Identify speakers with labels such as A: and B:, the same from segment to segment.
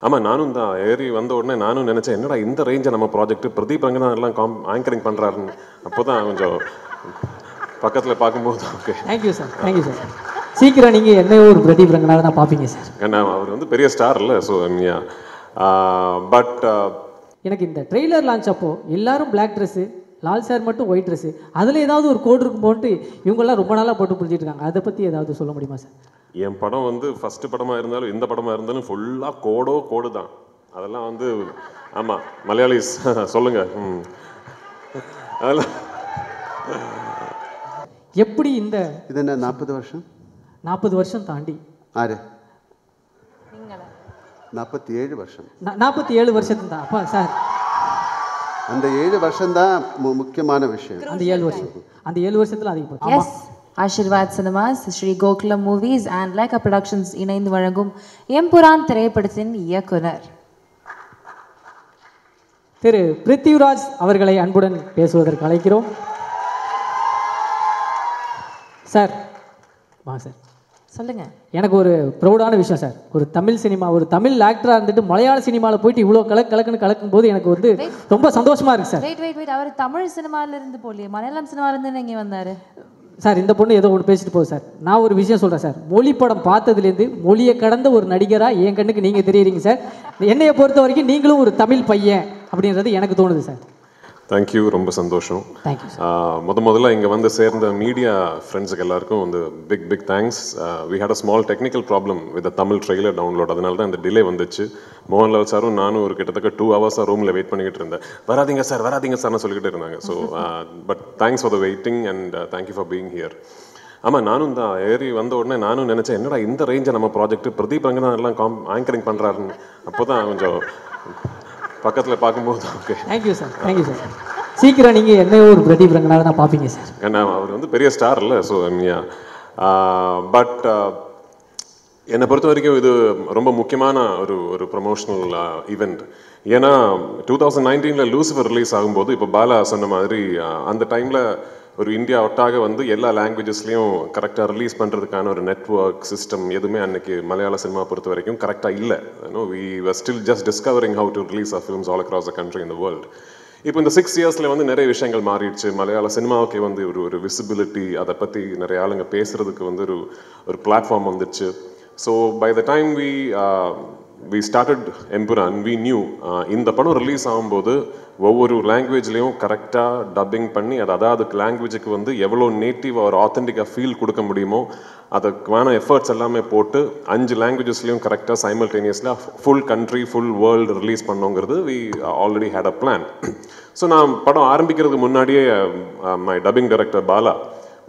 A: ஆமாம், நானும் தான் ஏறி வந்த உடனே நானும் நினச்சேன், என்னடா இந்த ரேஞ்சை நம்ம ப்ராஜெக்ட் பிரதீப் ரங்கநாதன் எல்லாம் ஆங்கரிங் பண்ணுறாருன்னு. அப்போ தான் கொஞ்சம் பக்கத்தில் பார்க்கும்போது okay.
B: Thank you sir, thank you sir. சீக்கிரம் நீங்கள் என்ன ஒரு பிரதீப் ரங்கநாதனா பார்ப்பீங்க சார்.
A: ஏன்னா அவர் வந்து பெரிய ஸ்டார் இல்லை. ஸோ பட்
B: எனக்கு இந்த ட்ரெய்லர் லான்ச் அப்போ எல்லாரும் பிளாக் ட்ரெஸ்ஸு, லால் சார் மட்டும் ஒயிட் ட்ரெஸ்ஸு, அதில் ஏதாவது ஒரு கோடு இருக்கும் போட்டு இவங்கெல்லாம் ரொம்ப நாளாக போட்டு புரிஞ்சிட்டு இருக்காங்க. அதை பற்றி ஏதாவது சொல்ல முடியுமா சார்?
A: என் படம் வந்து ஃபஸ்ட்டு படமாக இருந்தாலும் இந்த படமாக இருந்தாலும் ஃபுல்லாக கோடு தான். அதெல்லாம் வந்து ஆமாம் மலையாளிஸ் சொல்லுங்கள். அதெல்லாம்
B: எப்படி இந்த
C: இது என்ன 40 வருஷம்
B: 40 வருஷம் தாண்டி
C: ஆறு 47 வருஷம்
B: 47 வருஷத்து தான் அப்பா சார்.
C: அந்த 7 வருஷம் தான் முக்கியமான விஷயம்.
B: அந்த 7 வருஷத்தில் அதிகப்படும்.
D: Yes, Ashirwad Cinemas, Sri Gokulam Movies and Leica Productions இணைந்து வழங்கும் எம்புரான் திரைப்படத்தின் இயக்குனர்
B: திரு பிருத்திவிராஜ் அவர்களை அன்புடன் பேசுவதற்கு அழைக்கிறோம். சார் வாங்க சார்.
D: சொல்லுங்க.
B: எனக்கு ஒரு ப்ரௌடான விஷயம் சார். ஒரு தமிழ் சினிமா, ஒரு தமிழ் ஆக்டராக இருந்துட்டு மலையாள சினிமாவில் போயிட்டு இவ்வளோ கலக்குன்னு கலக்கும் போது எனக்கு வந்து ரொம்ப சந்தோஷமா இருக்கு சார்.
D: வெயிட் அவர் தமிழ் சினிமாவிலிருந்து போலியே, மலையாளம் சினிமாவிலிருந்து இங்கே வந்தார்
B: சார். இந்த பொண்ணு ஏதோ ஒன்று பேசிட்டு போகுது சார். நான் ஒரு விஷயம் சொல்கிறேன் சார். மொழி படம் பார்த்ததுலேருந்து மொழியை கடந்த ஒரு நடிகராக என் கண்ணுக்கு நீங்கள் தெரியுறீங்க சார். என்னையை பொறுத்த வரைக்கும் நீங்களும் ஒரு தமிழ் பையன் அப்படின்றது எனக்கு தோணுது சார்.
A: தேங்க்யூ, ரொம்ப சந்தோஷம்.
B: தேங்க்யூ.
A: முதல்ல இங்கே வந்து சேர்ந்த மீடியா ஃப்ரெண்ட்ஸுக்கு எல்லாருக்கும் வந்து big thanks. We had a small technical problem with Tamil trailer download. அதனால தான் இந்த டிலே வந்துச்சு. மோகன்லால் சாரும் நானும் ஒரு கிட்டத்தட்ட 2 hours ரூமில் வெயிட் பண்ணிக்கிட்டு இருந்தேன். வராதிங்க சார்னு சொல்லிக்கிட்டு இருந்தாங்க. So but thanks for the waiting and thank you for being here. ஆமாம், நானும் தான் ஏறி வந்த உடனே நானும் நினச்சேன், என்னடா இந்த ரேஞ்சை நம்ம ப்ராஜெக்ட் பிரதீப் ரங்கநாதன் எல்லாம் ஆங்கரிங் பண்ணுறாருன்னு. அப்போ தான் கொஞ்சம் பக்கத்தில் பார்க்கும்போது okay.
B: Thank you sir, thank you sir. சீக்கிரம் நீங்கள் என்ன ஒரு பிரதீப் ரங்கநாதனா பார்ப்பீங்க சார்.
A: ஏன்னா அவர் வந்து பெரிய ஸ்டார் இல்லை. ஸோ பட் என்னை பொறுத்த வரைக்கும் இது ரொம்ப முக்கியமான ஒரு ப்ரமோஷனல் ஈவெண்ட். ஏன்னா 2019 லூசிஃபர் ரிலீஸ் ஆகும்போது இப்போ பாலா சொன்ன மாதிரி அந்த டைமில் ஒரு இந்தியா ஒட்டாக வந்து எல்லா லாங்குவேஜஸ்லையும் கரெக்டாக ரிலீஸ் பண்ணுறதுக்கான ஒரு நெட்வொர்க் சிஸ்டம் எதுவுமே அன்னைக்கு மலையாள சினிமா பொறுத்த வரைக்கும் கரெக்டாக இல்லை. We were still just discovering how to release of films all across the country in the world. இப்போ இந்த 6 yearsல வந்து நிறைய விஷயங்கள் மாறிடுச்சு. மலையாள சினிமாவுக்கு வந்து ஒரு விசிபிலிட்டி, அதை பற்றி நிறைய ஆளுங்க பேசுகிறதுக்கு வந்து ஒரு பிளாட்ஃபார்ம் வந்துடுச்சு. So by the time we started Empuraan, we knew இந்த படம் ரிலீஸ் ஆகும்போது ஒவ்வொரு லாங்குவேஜ்லேயும் கரெக்டாக டப்பிங் பண்ணி அதுக்கு லாங்குவேஜுக்கு வந்து எவ்வளோ நேட்டிவ் ஒரு ஆத்தென்டிக்காக ஃபீல் கொடுக்க முடியுமோ அதுக்கான எஃபர்ட்ஸ் எல்லாமே போட்டு 5 லாங்குவேஜஸ்லையும் கரெக்டாக சைமல்டேனியஸில் full country full world release பண்ணோங்கிறது we already had a plan. So நான் படம் ஆரம்பிக்கிறதுக்கு முன்னாடியே my dubbing director Bala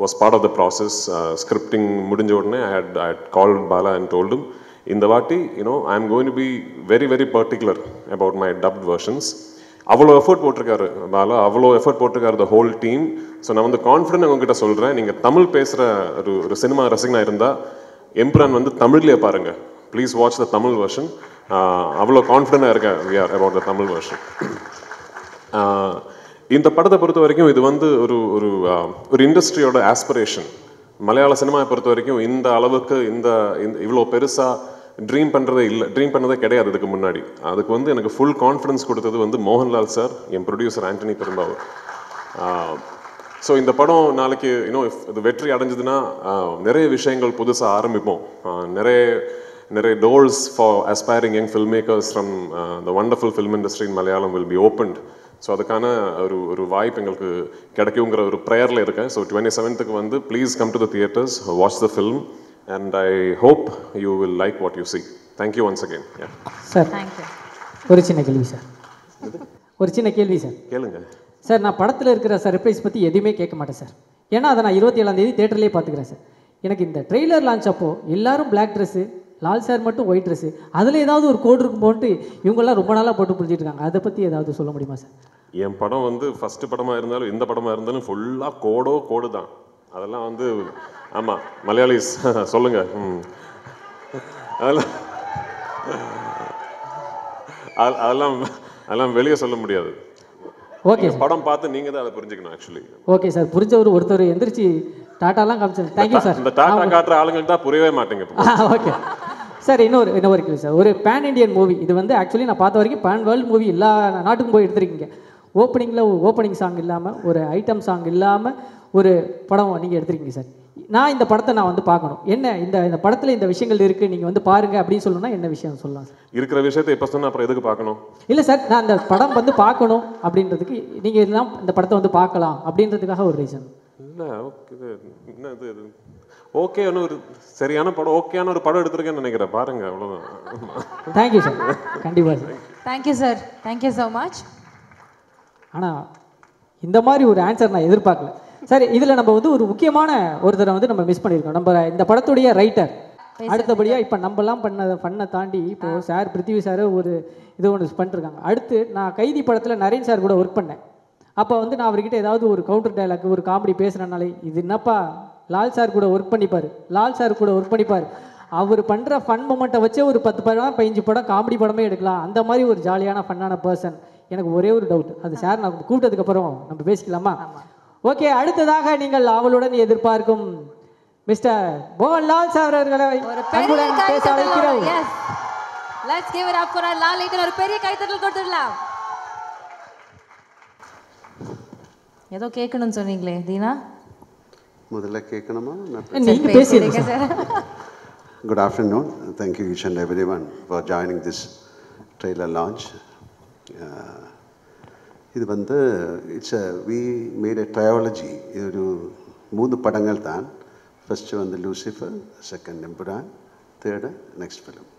A: was part of the process. Scripting முடிஞ்ச உடனே I had called Bala and told him, இந்த வாட்டி I am going to be very very particular about my dubbed versions. அவ்வளோ effort போட்டிருக்காரு பாலா, அவ்வளோ எஃபர்ட் போட்டிருக்காரு த ஹோல் டீம். ஸோ நான் வந்து கான்ஃபிடென்ட் உங்ககிட்ட சொல்கிறேன், நீங்கள் தமிழ் பேசுகிற ஒரு சினிமா ரசிகனாக இருந்தால் எம்புரான் வந்து தமிழ்லேயே பாருங்கள். Please watch the Tamil version. அவ்வளோ கான்ஃபிடென்ட்டாக இருக்கேன் we are about the Tamil version. இந்த படத்தை பொறுத்த வரைக்கும் இது வந்து ஒரு இண்டஸ்ட்ரியோட ஆஸ்பிரேஷன். மலையாள சினிமாவை பொறுத்த வரைக்கும் இந்த அளவுக்கு இவ்வளோ பெருசாக ட்ரீம் பண்ணதே கிடையாது இதுக்கு முன்னாடி. அதுக்கு வந்து எனக்கு ஃபுல் கான்ஃபிடன்ஸ் கொடுத்தது வந்து மோகன்லால் சார், என் ப்ரொடியூசர் ஆண்டனி பெரும்பாவூர். ஸோ இந்த படம் நாளைக்கு இது வெற்றி அடைஞ்சதுன்னா நிறைய விஷயங்கள் புதுசாக ஆரம்பிப்போம். நிறைய doors for aspiring young filmmakers from the wonderful film industry in Malayalam will be opened. So அதுக்கான ஒரு வாய்ப்பு எங்களுக்கு கிடைக்குங்கிற ஒரு ப்ரேயரில் இருக்கேன். ஸோ 27th வந்து please come to the theatres, watch the film and I hope you will like what you see. Thank you once again.
B: Sir ஒரு சின்ன கேள்வி சார்.
A: கேளுங்க
B: சார். நான் படத்தில் இருக்கிற சர்ப்ரைஸ் பற்றி எதுவுமே கேட்க மாட்டேன் சார். ஏன்னா அதை நான் 27ஆம் தேதி தேட்டர்லேயே பார்த்துக்கிறேன் சார். எனக்கு இந்த ட்ரெய்லர் லான்ச் அப்போ எல்லாரும் பிளாக் ட்ரெஸ்ஸு, லால் சார் மட்டும் ஒயிட் ட்ரெஸ்ஸு, அதில் ஏதாவது ஒரு கோடு இருக்கும் போட்டு இவங்கெல்லாம் ரொம்ப நாளாக போட்டு புரிஞ்சிட்டு இருக்காங்க. அதை பற்றி ஏதாவது சொல்ல முடியுமா சார்?
A: என் படம் வந்து ஃபஸ்ட்டு படமாக இருந்தாலும் இந்த படமாக இருந்தாலும் ஃபுல்லாக கோடு தான். அதெல்லாம் வந்து ஆமாம் மலையாளிஸ் சொல்லுங்கள். அதெல்லாம் வெளியே சொல்ல முடியாது. ஓகே, படம் பார்த்து நீங்கள் தான் அதை புரிஞ்சுக்கணும் ஆக்சுவலி.
B: Okay sir. ஒருத்தர் எந்திரிச்சு டாட்டாலாம் காமிச்சார். Thank you sir.
A: இந்த டாட்டா காட்டுற ஆளுங்களுக்கு தான் புரியவே மாட்டேங்க.
B: ஓகே சார் இன்னொரு கேள்வி சார். ஒரு பேன் இண்டியன் மூவி இது வந்து ஆக்சுவலி நான் பார்த்த வரைக்கும் பேன் வேர்ல்டு மூவி எல்லா நாட்டுக்கும் போய் எடுத்திருக்கீங்க. ஓப்பனிங் சாங் இல்லாமல் ஒரு ஐட்டம் சாங் இல்லாமல் ஒரு படம் நீங்கள் எடுத்திருக்கீங்க சார். இந்த படத்தை நான் வந்து பார்க்கணும், என்ன இந்த படத்தில் இந்த விஷயங்கள் இருக்குது, நீங்கள் வந்து பாருங்கள் அப்படின்னு சொல்லணும்னா என்ன விஷயம் சொல்லலாம் சார்?
A: இருக்கிற விஷயத்தை இப்போ சொன்னால் அப்புறம் எதுக்கு பார்க்கணும்?
B: இல்லை சார், நான் அந்த படம் வந்து பார்க்கணும் அப்படின்றதுக்கு நீங்கள் எல்லாம் இந்த படத்தை வந்து பார்க்கலாம் அப்படின்றதுக்காக ஒரு ரீசன்.
A: இல்லை இது என்ன இது ஓகே ஒரு சரியான படம், ஓகேயான ஒரு படம் எடுத்திருக்கேன்னு நினைக்கிறேன், பாருங்க அவ்வளோதான்.
B: தேங்க்யூ சார், கண்டிப்பாக sir.
D: Thank you sir, thank you so much.
B: ஆனால் இந்த மாதிரி ஒரு ஆன்சர் நான் எதிர்பார்க்கல சார். இதில் நம்ம வந்து ஒரு முக்கியமான ஒருத்தரை வந்து நம்ம மிஸ் பண்ணியிருக்கோம். நம்ம இந்த படத்துடைய ரைட்டர். அடுத்தபடியாக இப்போ நம்மலாம் பண்ணை தாண்டி இப்போது சார் பிருத்திவி சார் ஒரு இது ஒன்று பண்ணிட்டுருக்காங்க. அடுத்து நான் கைதி படத்தில் நரேன் சார் கூட ஒர்க் பண்ணேன். அப்போ வந்து நான் அவர்கிட்ட ஏதாவது ஒரு கவுண்டர் டைலாக் ஒரு காமெடி பேசுகிறனாலே இது என்னப்பா லால் சார் கூட ஒர்க் பண்ணிப்பார், அவர் பண்ணுற ஃபன் மொமெண்ட்டை வச்சே ஒரு 10 படம் 15 படம் காமெடி படமே எடுக்கலாம். அந்த மாதிரி ஒரு ஜாலியான ஃபன்னான பர்சன். எனக்கு ஒரே ஒரு டவுட், அது சார் நான் கூப்பிட்டதுக்கப்புறம் நம்ம பேசிக்கலாமா? ஓகே, அடுத்ததாக நீங்கள் அவளுடன் எதிர்பார்க்கும் மிஸ்டர் மோகன்லால் சார் அவர்களை அன்புடன் பேச அழைக்கிறோம்.
D: Let's give it up for our Lal. ஒரு பெரிய கைத்தட்டல் கொடுத்துடலாம். ஏதோ கேட்கணும்னு சொன்னீங்களே தீனா,
C: முதல்ல கேட்கணுமா?
B: நீங்க பேசுறீங்க sir.
C: Good afternoon. Thank you each and everyone for joining this trailer launch. இது வந்து we made a trilogy. இது ஒரு 3 படங்கள் தான். ஃபர்ஸ்ட் வந்து Lucifer, second Empuraan, third next film.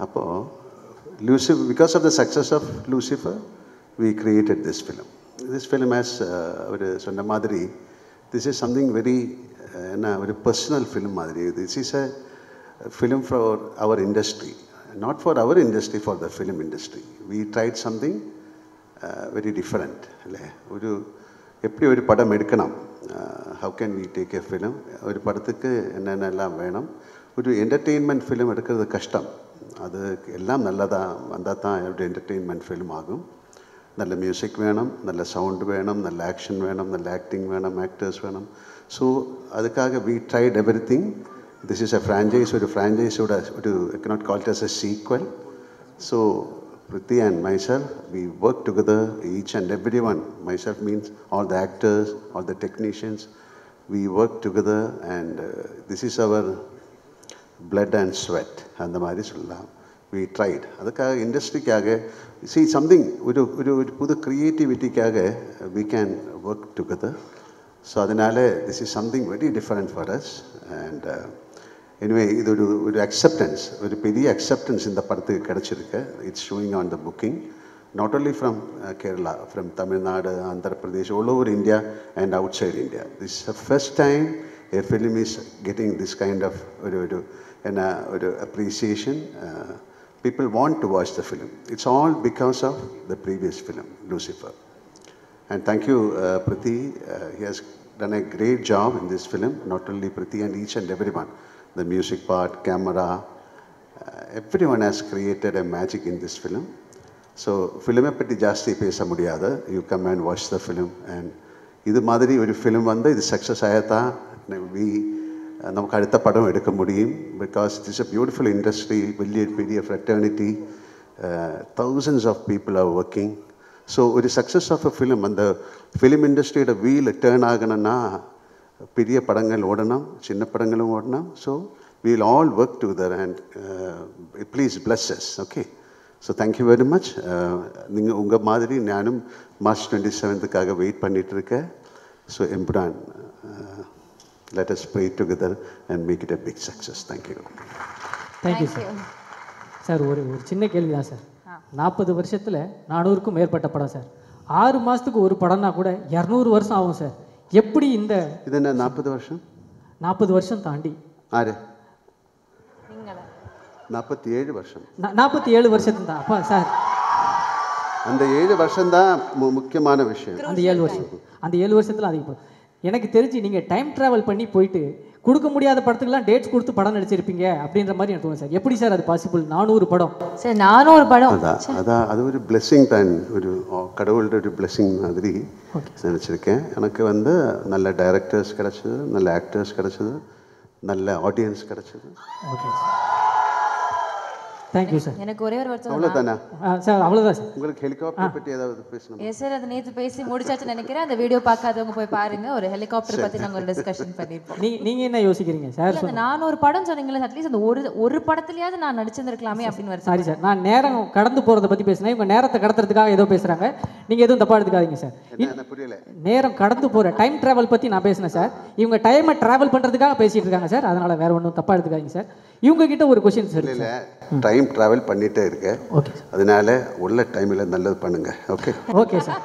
C: அப்போது Lucifer, because of the success of Lucifer we created this film. This film has அவர் சொன்ன மாதிரி this is something very ஒரு பர்சனல் ஃபிலிம் மாதிரி. This is a film for our industry, not for our industry, for the film industry. We tried something very different. இல்லை எப்படி ஒரு படம் எடுக்கணும், how can we take a film, ஒரு படத்துக்கு என்னென்னலாம் வேணும். ஒரு என்டர்டெயின்மெண்ட் ஃபிலிம் எடுக்கிறது கஷ்டம். அது எல்லாம் நல்லதாக வந்தால் தான் ஒரு என்டர்டெயின்மெண்ட் ஃபிலிம் ஆகும். நல்ல மியூசிக் வேணும், நல்ல சவுண்டு வேணும், நல்ல ஆக்ஷன் வேணும், நல்ல ஆக்டிங் வேணும், ஆக்டர்ஸ் வேணும். ஸோ அதுக்காக we tried everything. This is a franchise. ஒரு ஃப்ரான்ச்சைஸோட I cannot call it as a sequel. So Priti and myself, we work together, each and everyone. Myself means all the actors, all the technicians. We work together and this is our blood and sweat. அந்த மாதிரி சொல்லலாம். We tried. அதுக்காக இண்டஸ்ட்ரிக்காக see something ஒரு புது க்ரியேட்டிவிட்டிக்காக we can work together. So அதனால் this is something very different for us. And anyway, இது ஒரு acceptance, ஒரு பெரிய acceptance இந்த படத்துக்கு கிடச்சிருக்கு. It's showing on the booking, not only from Kerala, from Tamil Nadu, Andhra Pradesh, all over India and outside India. This is the first time a film is getting this kind of appreciation. People want to watch the film. It's all because of the previous film, Lucifer. And thank you, Priti. He has done a great job in this film. Not only Priti and each and everyone. The music part, camera, everyone has created a magic in this film. So, film பற்றி ஜாஸ்தி பேச முடியாது. You come and watch the film. And இது மாதிரி ஒரு film வந்து இது success ஆகத்தான் நமக்கு அடுத்த படம் எடுக்க முடியும். Because it is a beautiful industry, பெரிய ஃப்ரெட்டர்னிட்டி, thousands of people are working. So ஒரு சக்ஸஸ் ஆஃப் அ ஃபிலிம், அந்த ஃபிலிம் இண்டஸ்ட்ரியோட வீல் டேர்ன் ஆகணும்னா பெரிய படங்கள் ஓடணும், சின்ன படங்களும் ஓடணும். So we all work together and please bless us. Okay, so thank you very much. நீங்கள் உங்கள் மாதிரி நானும் மார்ச் 27க்காக வெயிட் பண்ணிகிட்டு இருக்கேன். So Empuraan, let us pray together and make it a big success. Thank you.
B: Thank you sir. Sir ஒரு சின்ன கேள்வி தான் சார். 40 வருஷத்தில் 400க்கும் மேற்பட்ட படம் சார். 6 மாதத்துக்கு ஒரு படம்னா கூட 200 வருஷம் ஆகும் சார். எப்படி இந்த
C: இது என்ன 40 வருஷம்?
B: 40 வருஷம் தாண்டி
C: ஆறு 47 வருஷம்.
B: 47 வருஷத்துக்கு தான் அப்பா சார்.
C: அந்த 7 வருஷம்தான் முக்கியமான விஷயம்.
B: அந்த 7 வருஷத்தில் அதிகம். எனக்கு தெரிஞ்சு நீங்கள் டைம் ட்ராவல் பண்ணி போயிட்டு கொடுக்க முடியாத படத்துக்குலாம் டேட்ஸ் கொடுத்து படம் நடிச்சிருப்பீங்க அப்படின்ற மாதிரி எனக்கு தோணும் சார். எப்படி சார் அது பாசிபிள்? 400 படம்
D: சார், 400 படம்.
C: அதான் அது ஒரு பிளெஸ்ஸிங் தான், ஒரு கடவுளோட ஒரு பிளெஸ்ஸிங் மாதிரி நினச்சிருக்கேன். எனக்கு வந்து நல்ல டைரக்டர்ஸ் கிடச்சிது, நல்ல ஆக்டர்ஸ் கிடச்சிது, நல்ல ஆடியன்ஸ் கிடச்சிது.
B: Okay sir, thank you sir.
D: எனக்கு ஒரே ஒரு வருத்தம்
C: அவ்வளோதானே
B: சார் அவ்வளோதான் சார்.
C: உங்களுக்கு ஹெலிகாப்டர் பற்றி ஏதாவது பேசணும்?
D: எஸ் சார், அது நேற்று பேசி முடிச்சாச்சுன்னு நினைக்கிறேன். அந்த வீடியோ பார்க்காதவங்க போய் பாருங்க. ஒரு ஹெலிகாப்டர் பற்றி நாங்கள் ஒரு டிஸ்கஷன் பண்ணியிருப்போம்.
B: நீங்கள் என்ன யோசிக்கிறீங்க சார்?
D: இல்ல, நான் ஒரு படம் சொன்னீங்களே, அட்லீஸ்ட் அந்த ஒரு படத்துலயாவது நான் நடிச்சிருந்திருக்கலாமே அப்படின்னு வருது.
B: சாரி சார், நான் நேரம் கடந்து போகிறத பற்றி பேசினேன். இவங்க நேரத்தை கடத்துறதுக்காக ஏதோ பேசுகிறாங்க, நீங்கள் எதுவும் தப்பாக எடுத்துக்காதீங்க சார்.
C: என்ன புரியல?
B: நேரம் கடந்து போகிற டைம் ட்ராவல் பற்றி நான் பேசினேன் சார். இவங்க டைமை ட்ராவல் பண்ணுறதுக்காக பேசிகிட்டு இருக்காங்க சார். அதனால் வேறு ஒன்றும் தப்பாக எடுத்துக்காதீங்க சார். இவங்க கிட்ட ஒரு கொஷின் சார்.
C: இல்லை, டைம் ட்ராவல் பண்ணிகிட்டே இருக்கேன்.
B: ஓகே,
C: அதனால உள்ள டைமில் நல்லது பண்ணுங்க. Okay,
B: okay sir,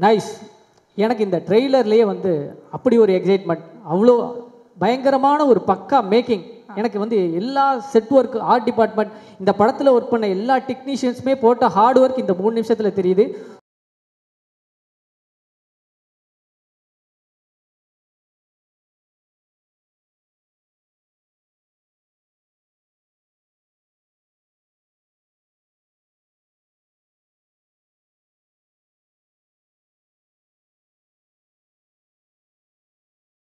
B: nice. எனக்கு இந்த ட்ரெய்லர்லேயே வந்து அப்படி ஒரு எக்ஸைட்மெண்ட், அவ்வளோ பயங்கரமான ஒரு பக்கா மேக்கிங். எனக்கு வந்து எல்லா செட் ஒர்க், ஆர்ட் டிபார்ட்மெண்ட், இந்த படத்தில் ஒர்க் பண்ண எல்லா டெக்னீஷியன்ஸுமே போட்ட ஹார்ட் ஒர்க் இந்த 3 நிமிஷத்தில் தெரியுது.